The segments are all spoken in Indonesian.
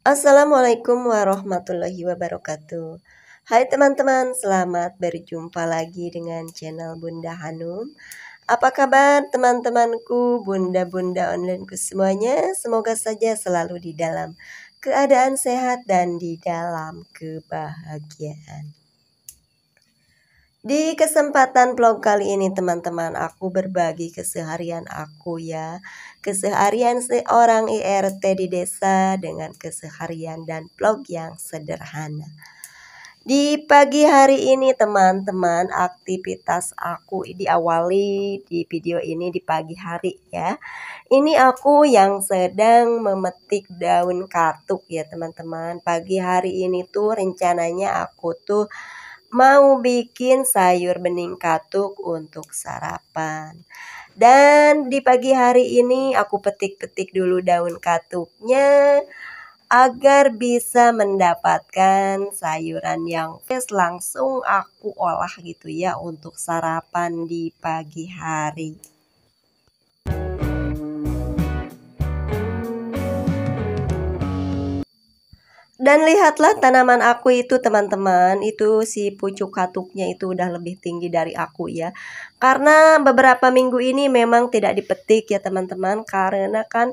Assalamualaikum warahmatullahi wabarakatuh. Hai teman-teman, selamat berjumpa lagi dengan channel Bunda Hanum. Apa kabar teman-temanku, bunda-bunda onlineku semuanya? Semoga saja selalu di dalam keadaan sehat dan di dalam kebahagiaan. Di kesempatan vlog kali ini teman-teman, aku berbagi keseharian aku ya. Keseharian seorang IRT di desa dengan keseharian dan vlog yang sederhana. Di pagi hari ini teman-teman, aktivitas aku diawali di video ini di pagi hari ya. Ini aku yang sedang memetik daun katuk ya teman-teman. Pagi hari ini tuh rencananya aku tuh mau bikin sayur bening katuk untuk sarapan. Dan di pagi hari ini aku petik-petik dulu daun katuknya agar bisa mendapatkan sayuran yang fresh, langsung aku olah gitu ya untuk sarapan di pagi hari. Dan lihatlah tanaman aku itu teman-teman, itu si pucuk katuknya itu udah lebih tinggi dari aku ya. Karena beberapa minggu ini memang tidak dipetik ya teman-teman, karena kan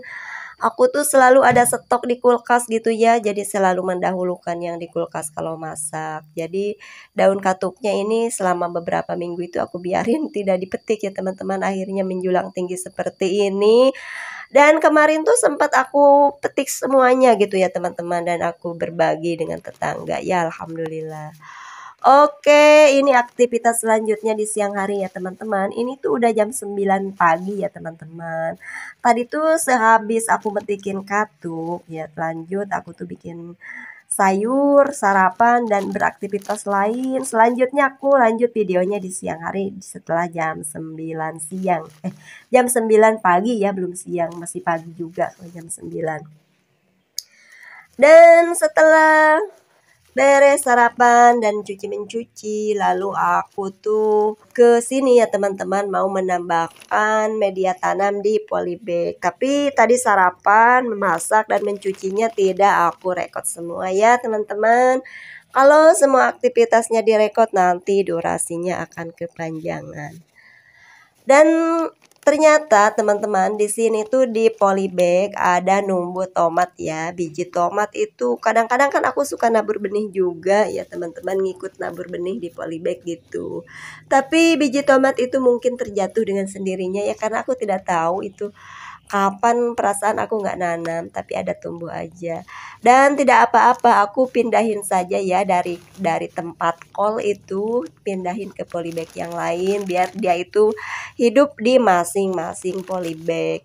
aku tuh selalu ada stok di kulkas gitu ya, jadi selalu mendahulukan yang di kulkas kalau masak. Jadi daun katuknya ini selama beberapa minggu itu aku biarin tidak dipetik ya teman-teman, akhirnya menjulang tinggi seperti ini. Dan kemarin tuh sempat aku petik semuanya gitu ya teman-teman, dan aku berbagi dengan tetangga ya, alhamdulillah. Oke, ini aktivitas selanjutnya di siang hari ya teman-teman. Ini tuh udah jam 9 pagi ya teman-teman. Tadi tuh sehabis aku metikin katuk ya, lanjut aku tuh bikin sayur, sarapan, dan beraktivitas lain. Selanjutnya aku lanjut videonya di siang hari setelah jam 9 siang. Jam 9 pagi ya, belum siang, masih pagi juga jam 9. Dan setelah beres sarapan dan mencuci, lalu aku tuh ke sini ya teman-teman, mau menambahkan media tanam di polybag. Tapi tadi sarapan, memasak, dan mencucinya tidak aku rekod semua ya teman-teman. Kalau semua aktivitasnya direkod nanti durasinya akan kepanjangan. Dan ternyata teman-teman di sini tuh di polybag ada numbuh tomat ya. Biji tomat itu kadang-kadang kan aku suka nabur benih juga ya teman-teman, ngikut nabur benih di polybag gitu. Tapi biji tomat itu mungkin terjatuh dengan sendirinya ya, karena aku tidak tahu itu kapan, perasaan aku nggak nanam, tapi ada tumbuh aja. Dan tidak apa-apa, aku pindahin saja ya dari tempat kol itu, pindahin ke polybag yang lain biar dia itu hidup di masing-masing polybag.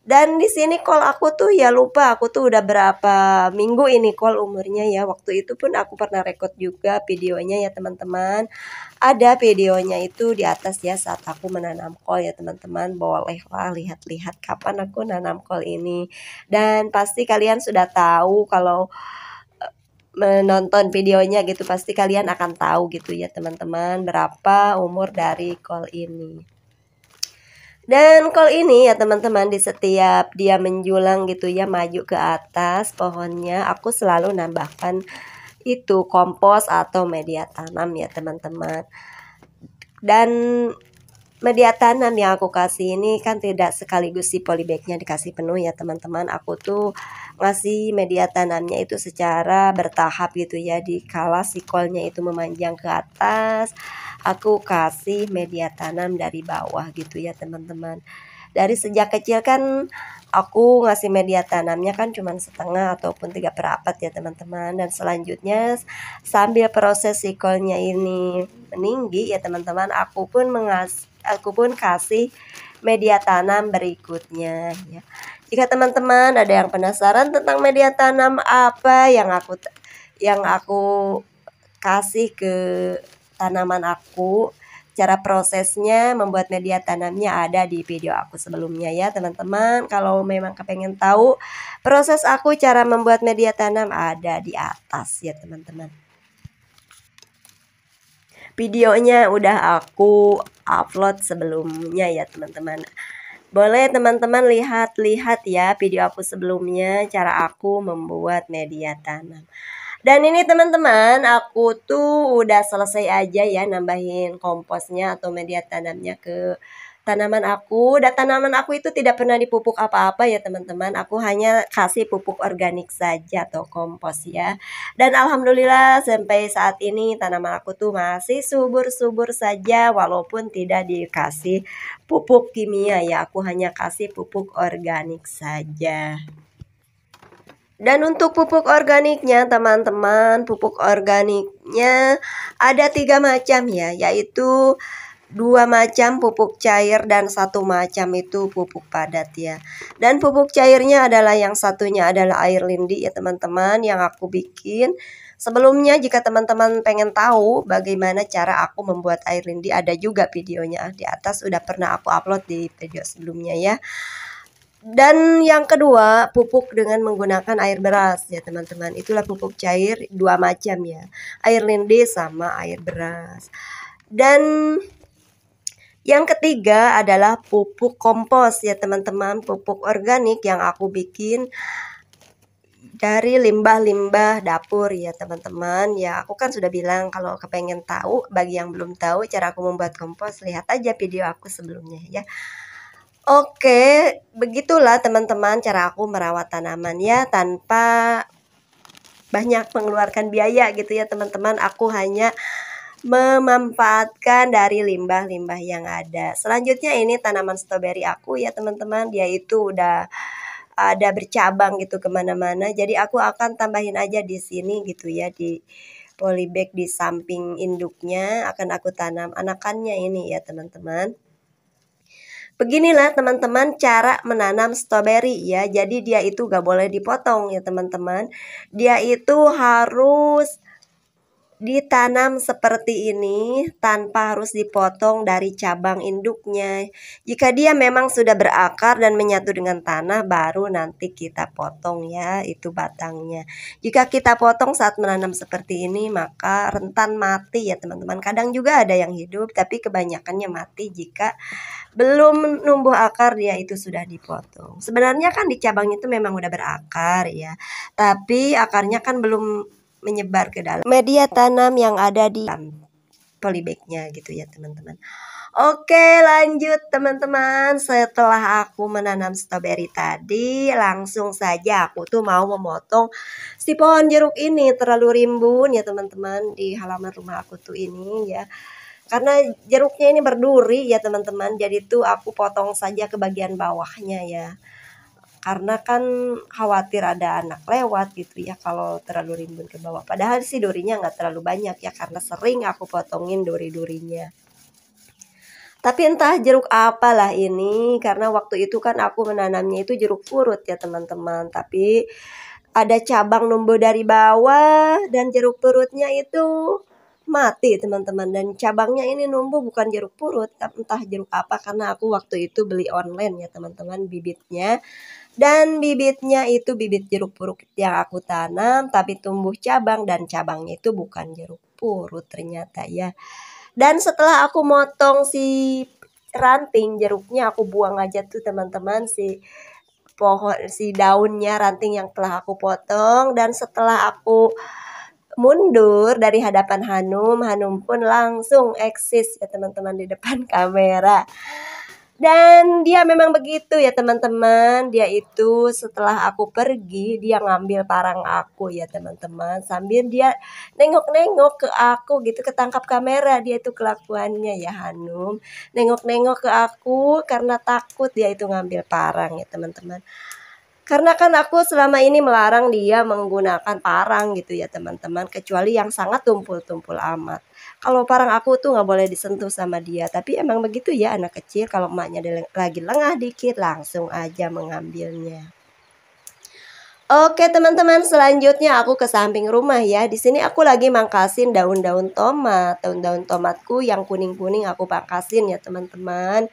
Dan di sini kol aku tuh ya lupa, aku tuh udah berapa minggu ini kol umurnya ya. Waktu itu pun aku pernah rekod juga videonya ya teman-teman. Ada videonya itu di atas ya saat aku menanam kol ya teman-teman. Bolehlah lihat-lihat kapan aku nanam kol ini. Dan pasti kalian sudah tahu kalau menonton videonya gitu, pasti kalian akan tahu gitu ya teman-teman berapa umur dari kol ini. Dan kol ini ya teman-teman, di setiap dia menjulang gitu ya, maju ke atas pohonnya, aku selalu nambahkan itu kompos atau media tanam ya teman-teman. Dan media tanam yang aku kasih ini kan tidak sekaligus si polybagnya dikasih penuh ya teman-teman. Aku tuh ngasih media tanamnya itu secara bertahap gitu ya. Di kala si kolnya itu memanjang ke atas, aku kasih media tanam dari bawah gitu ya teman-teman. Dari sejak kecil kan aku ngasih media tanamnya kan cuma setengah ataupun 3/4 ya teman-teman. Dan selanjutnya sambil proses sikolnya ini meninggi ya teman-teman, aku pun kasih media tanam berikutnya ya. Jika teman-teman ada yang penasaran tentang media tanam apa yang aku kasih ke tanaman aku, cara prosesnya membuat media tanamnya ada di video aku sebelumnya ya teman-teman. Kalau memang kepengen tahu proses aku cara membuat media tanam, ada di atas ya teman-teman. Videonya udah aku upload sebelumnya ya teman-teman. Boleh teman-teman lihat-lihat ya video aku sebelumnya, cara aku membuat media tanam. Dan ini teman-teman, aku tuh udah selesai aja ya nambahin komposnya atau media tanamnya ke tanaman aku. Dan tanaman aku itu tidak pernah dipupuk apa-apa ya teman-teman. Aku hanya kasih pupuk organik saja atau kompos ya. Dan alhamdulillah sampai saat ini tanaman aku tuh masih subur-subur saja walaupun tidak dikasih pupuk kimia ya. Aku hanya kasih pupuk organik saja. Dan untuk pupuk organiknya teman-teman, pupuk organiknya ada 3 macam ya, yaitu 2 macam pupuk cair dan 1 macam itu pupuk padat ya. Dan pupuk cairnya adalah yang satunya adalah air lindi ya teman-teman yang aku bikin. Sebelumnya jika teman-teman pengen tahu bagaimana cara aku membuat air lindi, ada juga videonya di atas, udah pernah aku upload di video sebelumnya ya. Dan yang kedua, pupuk dengan menggunakan air beras ya teman-teman. Itulah pupuk cair 2 macam ya. Air lindi sama air beras. Dan yang ketiga adalah pupuk kompos ya teman-teman. Pupuk organik yang aku bikin dari limbah-limbah dapur ya teman-teman. Ya aku kan sudah bilang kalau kepengen tahu, bagi yang belum tahu cara aku membuat kompos, lihat aja video aku sebelumnya ya. Oke, begitulah teman-teman cara aku merawat tanaman ya tanpa banyak mengeluarkan biaya gitu ya teman-teman. Aku hanya memanfaatkan dari limbah-limbah yang ada. Selanjutnya ini tanaman stroberi aku ya teman-teman. Dia itu udah ada bercabang gitu kemana-mana. Jadi aku akan tambahin aja di sini gitu ya, di polybag di samping induknya akan aku tanam anakannya ini ya teman-teman. Beginilah teman-teman cara menanam stroberi ya. Jadi dia itu gak boleh dipotong ya teman-teman. Dia itu harus ditanam seperti ini tanpa harus dipotong dari cabang induknya. Jika dia memang sudah berakar dan menyatu dengan tanah, baru nanti kita potong ya itu batangnya. Jika kita potong saat menanam seperti ini, maka rentan mati ya teman-teman. Kadang juga ada yang hidup tapi kebanyakannya mati jika belum numbuh akar dia itu sudah dipotong. Sebenarnya kan di cabang itu memang udah berakar ya, tapi akarnya kan belum menyebar ke dalam media tanam yang ada di polybagnya gitu ya teman-teman. Oke, lanjut teman-teman. Setelah aku menanam stroberi tadi, langsung saja aku tuh mau memotong si pohon jeruk ini. Terlalu rimbun ya teman-teman di halaman rumah aku tuh ini ya. Karena jeruknya ini berduri ya teman-teman, jadi tuh aku potong saja ke bagian bawahnya ya. Karena kan khawatir ada anak lewat gitu ya kalau terlalu rimbun ke bawah. Padahal sih durinya nggak terlalu banyak ya, karena sering aku potongin duri-durinya. Tapi entah jeruk apalah ini, karena waktu itu kan aku menanamnya itu jeruk purut ya teman-teman. Tapi ada cabang numbuh dari bawah dan jeruk purutnya itu mati teman-teman. Dan cabangnya ini numbuh bukan jeruk purut, entah jeruk apa, karena aku waktu itu beli online ya teman-teman bibitnya. Dan bibitnya itu bibit jeruk purut yang aku tanam, tapi tumbuh cabang dan cabangnya itu bukan jeruk purut ternyata ya. Dan setelah aku motong si ranting jeruknya, aku buang aja tuh teman-teman si pohon, si daunnya, ranting yang telah aku potong. Dan setelah aku mundur dari hadapan Hanum pun langsung eksis ya teman-teman di depan kamera. Dan dia memang begitu ya teman-teman. Dia itu setelah aku pergi, dia ngambil parang aku ya teman-teman. Sambil dia nengok-nengok ke aku gitu, ketangkap kamera. Dia itu kelakuannya ya Hanum. Nengok-nengok ke aku karena takut dia itu ngambil parang ya teman-teman. Karena kan aku selama ini melarang dia menggunakan parang gitu ya teman-teman. Kecuali yang sangat tumpul-tumpul amat. Kalau parang aku tuh nggak boleh disentuh sama dia. Tapi emang begitu ya anak kecil, kalau emaknya lagi lengah dikit langsung aja mengambilnya. Oke teman-teman, selanjutnya aku ke samping rumah ya. Di sini aku lagi mangkasin daun-daun tomat. Daun-daun tomatku yang kuning-kuning aku pangkasin ya teman-teman.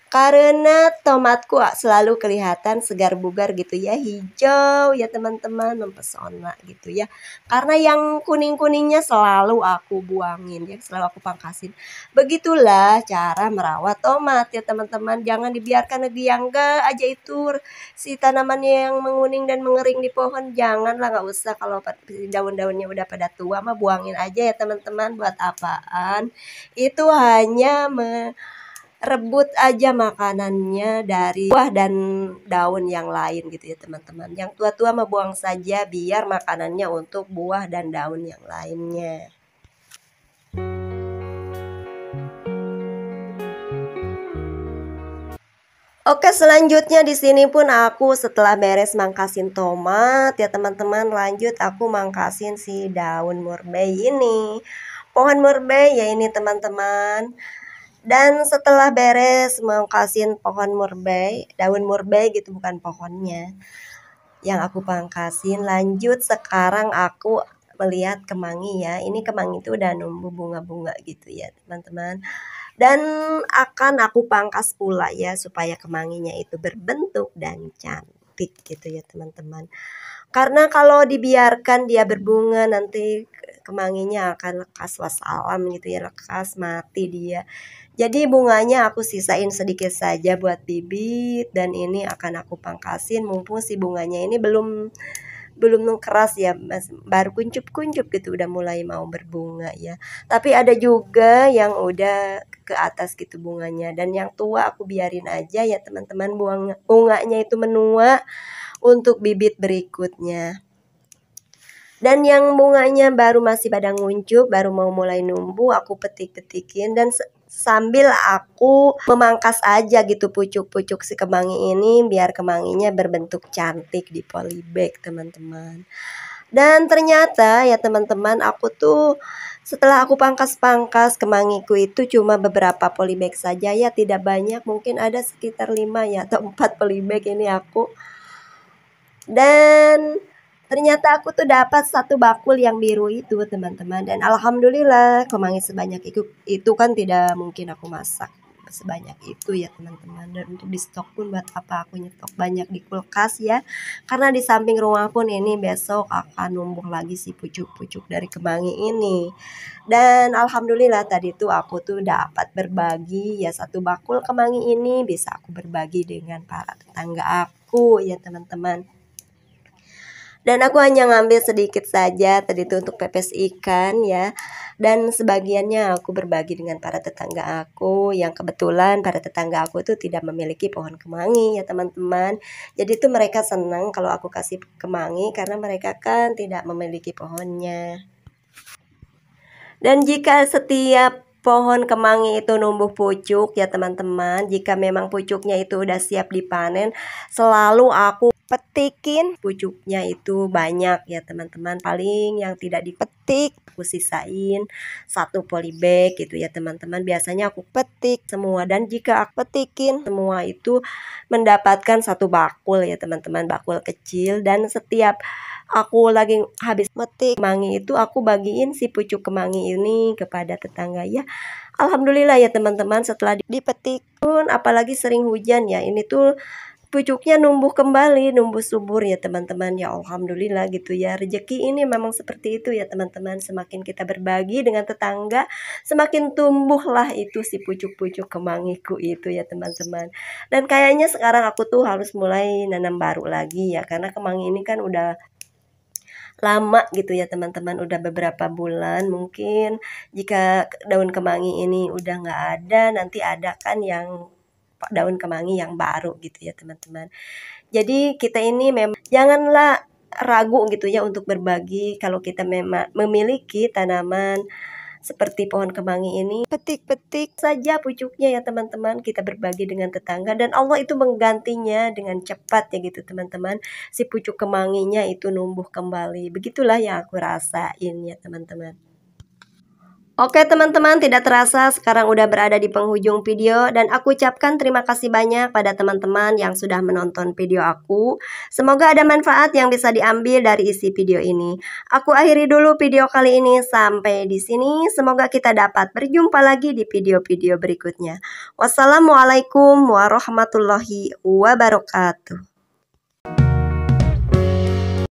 Karena tomatku selalu kelihatan segar bugar gitu ya, hijau ya teman-teman, mempesona gitu ya. Karena yang kuning-kuningnya selalu aku buangin ya, selalu aku pangkasin. Begitulah cara merawat tomat ya teman-teman. Jangan dibiarkan diangga aja itu si tanamannya yang menguning dan mengering di pohon. Janganlah, nggak usah. Kalau daun-daunnya udah pada tua mah buangin aja ya teman-teman. Buat apaan? Itu hanya rebut aja makanannya dari buah dan daun yang lain gitu ya teman-teman. Yang tua-tua mah buang saja biar makanannya untuk buah dan daun yang lainnya. Oke, selanjutnya di sini pun aku setelah beres mangkasin tomat ya teman-teman, lanjut aku mangkasin si daun murbei ini. Pohon murbei ya ini teman-teman. Dan setelah beres mangkasin pohon murbei, daun murbei gitu, bukan pohonnya yang aku pangkasin, lanjut sekarang aku melihat kemangi ya. Ini kemangi itu udah numbuh bunga-bunga gitu ya teman-teman. Dan akan aku pangkas pula ya supaya kemanginya itu berbentuk dan cantik gitu ya teman-teman. Karena kalau dibiarkan dia berbunga nanti kemanginya akan lekas wassalam gitu ya, lekas mati dia. Jadi bunganya aku sisain sedikit saja buat bibit, dan ini akan aku pangkasin mumpung si bunganya ini belum keras ya, baru kuncup-kuncup gitu, udah mulai mau berbunga ya. Tapi ada juga yang udah ke atas gitu bunganya, dan yang tua aku biarin aja ya teman-teman, bunganya itu menua untuk bibit berikutnya. Dan yang bunganya baru masih pada nguncup, baru mau mulai numbuh, aku petik-petikin dan sambil aku memangkas aja gitu pucuk-pucuk si kemangi ini biar kemanginya berbentuk cantik di polybag teman-teman. Dan ternyata ya teman-teman, aku tuh setelah aku pangkas-pangkas kemangiku itu cuma beberapa polybag saja ya, tidak banyak, mungkin ada sekitar 5 ya atau 4 polybag ini aku. Dan ternyata aku tuh dapat satu bakul yang biru itu teman-teman, dan alhamdulillah kemangi sebanyak itu kan tidak mungkin aku masak sebanyak itu ya teman-teman. Dan untuk di stok pun buat apa aku nyetok banyak di kulkas ya, karena di samping rumah pun ini besok akan numbuh lagi si pucuk-pucuk dari kemangi ini. Dan alhamdulillah tadi tuh aku tuh dapat berbagi ya, satu bakul kemangi ini bisa aku berbagi dengan para tetangga aku ya teman-teman. Dan aku hanya ngambil sedikit saja tadi itu untuk pepes ikan ya. Dan sebagiannya aku berbagi dengan para tetangga aku, yang kebetulan para tetangga aku itu tidak memiliki pohon kemangi ya teman-teman. Jadi itu mereka senang kalau aku kasih kemangi karena mereka kan tidak memiliki pohonnya. Dan jika setiap pohon kemangi itu numbuh pucuk ya teman-teman, jika memang pucuknya itu udah siap dipanen, selalu aku petikin pucuknya itu banyak ya teman-teman. Paling yang tidak dipetik aku sisain satu polybag gitu ya teman-teman. Biasanya aku petik semua, dan jika aku petikin semua itu mendapatkan satu bakul ya teman-teman, bakul kecil. Dan setiap aku lagi habis metik kemangi itu aku bagiin si pucuk kemangi ini kepada tetangga ya. Alhamdulillah ya teman-teman, setelah dipetik pun apalagi sering hujan ya, ini tuh pucuknya numbuh kembali, numbuh subur ya teman-teman. Ya alhamdulillah gitu ya, rezeki ini memang seperti itu ya teman-teman. Semakin kita berbagi dengan tetangga, semakin tumbuhlah itu si pucuk-pucuk kemangiku itu ya teman-teman. Dan kayaknya sekarang aku tuh harus mulai nanam baru lagi ya, karena kemangi ini kan udah lama gitu ya teman-teman, udah beberapa bulan. Mungkin jika daun kemangi ini udah nggak ada, nanti ada kan yang daun kemangi yang baru gitu ya teman-teman. Jadi kita ini memang janganlah ragu gitu ya untuk berbagi. Kalau kita memang memiliki tanaman seperti pohon kemangi ini, petik-petik saja pucuknya ya teman-teman, kita berbagi dengan tetangga dan Allah itu menggantinya dengan cepat ya gitu teman-teman. Si pucuk kemanginya itu numbuh kembali. Begitulah yang aku rasain ya teman-teman. Oke teman-teman, tidak terasa sekarang udah berada di penghujung video dan aku ucapkan terima kasih banyak pada teman-teman yang sudah menonton video aku. Semoga ada manfaat yang bisa diambil dari isi video ini. Aku akhiri dulu video kali ini sampai di sini. Semoga kita dapat berjumpa lagi di video-video berikutnya. Wassalamualaikum warahmatullahi wabarakatuh.